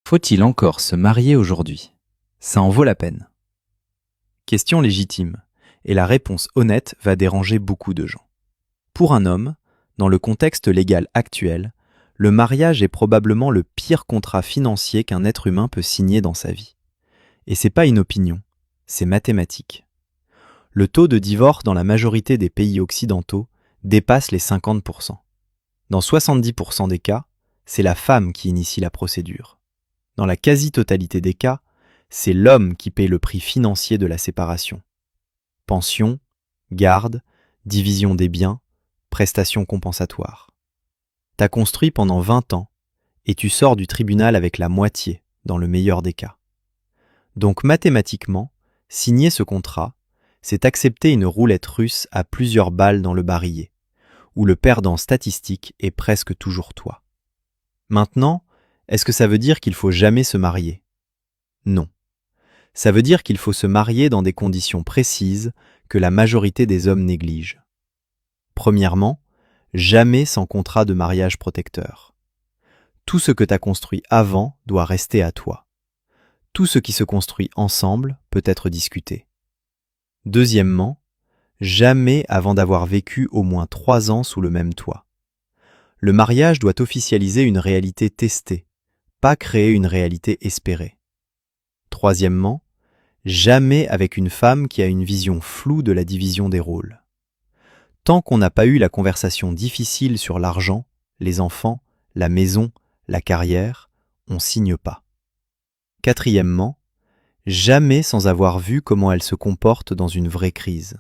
Faut-il encore se marier aujourd'hui? Ça en vaut la peine. Question légitime, et la réponse honnête va déranger beaucoup de gens. Pour un homme, dans le contexte légal actuel, le mariage est probablement le pire contrat financier qu'un être humain peut signer dans sa vie. Et c'est pas une opinion, c'est mathématique. Le taux de divorce dans la majorité des pays occidentaux dépasse les 50%. Dans 70% des cas, c'est la femme qui initie la procédure. Dans la quasi-totalité des cas, c'est l'homme qui paie le prix financier de la séparation. Pension, garde, division des biens, prestations compensatoires. T'as construit pendant 20 ans et tu sors du tribunal avec la moitié, dans le meilleur des cas. Donc mathématiquement, signer ce contrat, c'est accepter une roulette russe à plusieurs balles dans le barillet, où le perdant statistique est presque toujours toi. Maintenant, est-ce que ça veut dire qu'il faut jamais se marier? Non. Ça veut dire qu'il faut se marier dans des conditions précises que la majorité des hommes négligent. Premièrement, jamais sans contrat de mariage protecteur. Tout ce que tu as construit avant doit rester à toi. Tout ce qui se construit ensemble peut être discuté. Deuxièmement, jamais avant d'avoir vécu au moins 3 ans sous le même toit. Le mariage doit officialiser une réalité testée, pas créer une réalité espérée. Troisièmement, jamais avec une femme qui a une vision floue de la division des rôles. Tant qu'on n'a pas eu la conversation difficile sur l'argent, les enfants, la maison, la carrière, on signe pas. Quatrièmement, jamais sans avoir vu comment elle se comporte dans une vraie crise.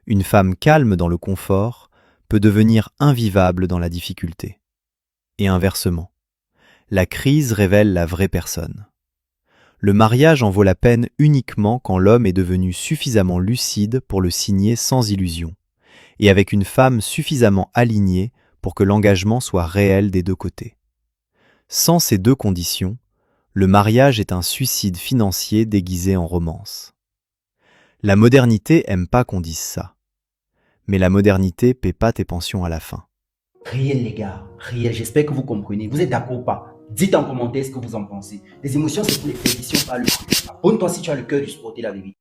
Une femme calme dans le confort peut devenir invivable dans la difficulté. Et inversement, la crise révèle la vraie personne. Le mariage en vaut la peine uniquement quand l'homme est devenu suffisamment lucide pour le signer sans illusion, et avec une femme suffisamment alignée pour que l'engagement soit réel des deux côtés. Sans ces deux conditions, le mariage est un suicide financier déguisé en romance. La modernité aime pas qu'on dise ça. Mais la modernité paie pas tes pensions à la fin. Réel, les gars, réel. J'espère que vous comprenez. Vous êtes d'accord ou pas? Dites en commentaire ce que vous en pensez. Les émotions, c'est pour les perditions, pas le cœur. Abonne-toi si tu as le cœur du sport et la vérité.